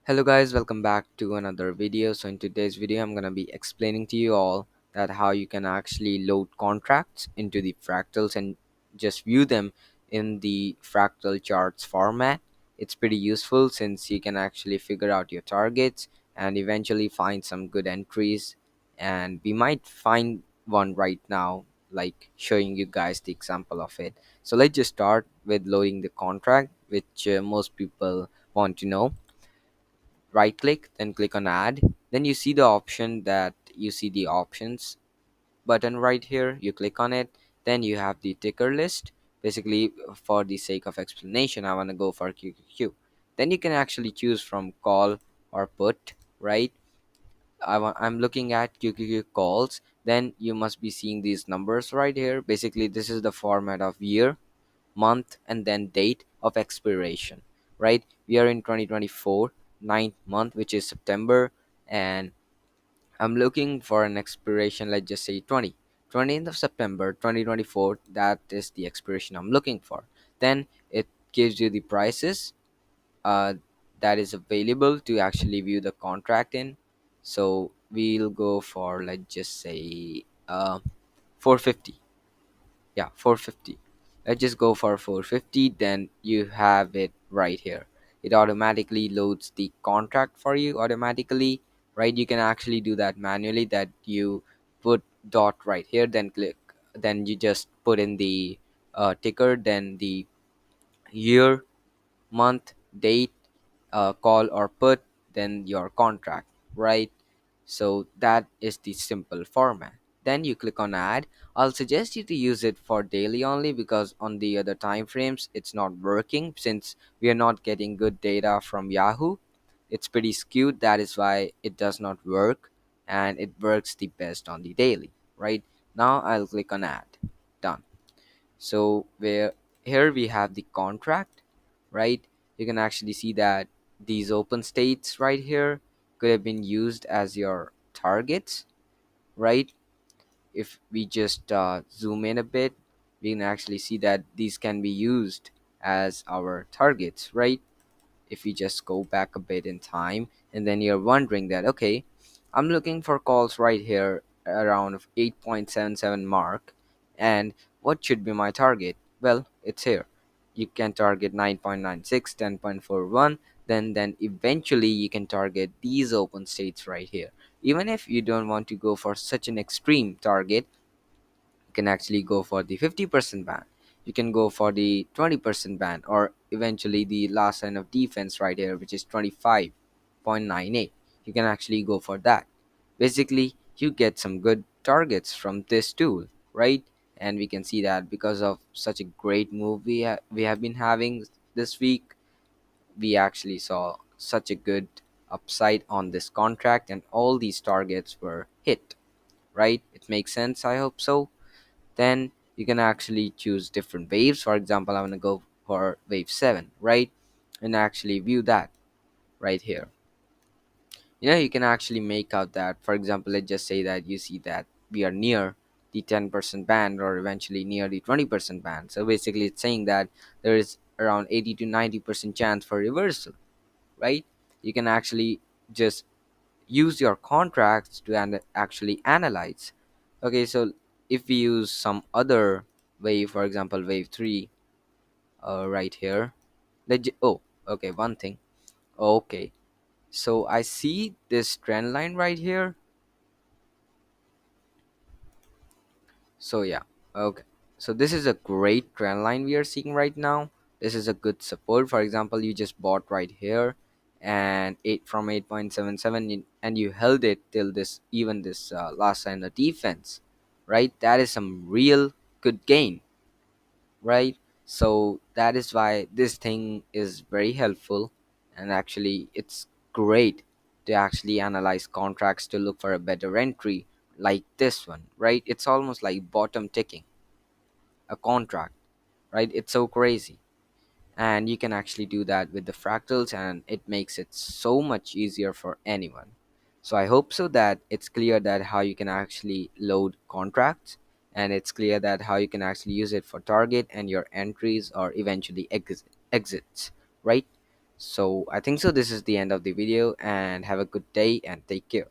Hello guys, welcome back to another video. So in today's video I'm going to be explaining to you all that how you can actually load contracts into the fractals and just view them in the fractal charts format. It's pretty useful since you can actually figure out your targets and eventually find some good entries, and we might find one right now, like showing you guys the example of it. So let's just start with loading the contract, which most people want to know. Right click, then click on add. Then you see the options button right here. You click on it, then you have the ticker list. Basically, for the sake of explanation, I want to go for QQQ. Then you can actually choose from call or put, right? I'm looking at QQQ calls. Then you must be seeing these numbers right here. Basically, this is the format of year, month, and then date of expiration, right? We are in 2024 ninth month, which is September, and I'm looking for an expiration. Let's just say 20th of September 2024. That is the expiration I'm looking for. Then it gives you the prices uh, that is available to actually view the contract in. So we'll go for, let's just say, 450. Yeah, 450. Let's just go for 450. Then you have it right here. It automatically loads the contract for you automatically, right? You can actually do that manually, that you put dot right here, then click, then you just put in the ticker, then the year, month, date, call or put, then your contract, right? So that is the simple format. Then you click on add. I'll suggest you to use it for daily only, because on the other time frames it's not working, since we are not getting good data from Yahoo. It's pretty skewed, that is why it does not work, and it works the best on the daily. Right now I'll click on add. Done. So where here we have the contract, right? You can actually see that these open states right here could have been used as your targets, right? If we just zoom in a bit, we can actually see that these can be used as our targets, right? If you just go back a bit in time, and then you're wondering that, okay, I'm looking for calls right here around 8.77 mark, and what should be my target? Well, it's here. You can target 9.96, 10.41. Then eventually you can target these open states right here. Even if you don't want to go for such an extreme target, you can actually go for the 50% band. You can go for the 20% band, or eventually the last line of defense right here, which is 25.98. You can actually go for that. Basically, you get some good targets from this tool, right? And we can see that because of such a great move we have been having this week, we actually saw such a good upside on this contract, and all these targets were hit, right? It makes sense, I hope so. Then you can actually choose different waves. For example, I'm going to go for wave 7, right? And actually view that right here. You can actually make out that, for example, let's just say that you see that we are near the 10% band, or eventually near the 20% band. So basically it's saying that there is around 80 to 90% chance for reversal, right? You can actually just use your contracts to actually analyze. Okay, so if we use some other wave, for example wave 3, right here, oh, okay, one thing. Okay, so I see this trend line right here. So yeah, okay, so this is a great trend line we are seeing right now. This is a good support. For example, you just bought right here, and 8 from 8.77, and you held it till this, even this last line of defense, right? That is some real good gain, right? So that is why this thing is very helpful, and actually it's great to actually analyze contracts to look for a better entry, like this one, right? It's almost like bottom ticking a contract, right? It's so crazy. And you can actually do that with the fractals, and it makes it so much easier for anyone. So I hope so that it's clear that how you can actually load contracts, and it's clear that how you can actually use it for target and your entries, or eventually exits, right? So I think so this is the end of the video, and have a good day and take care.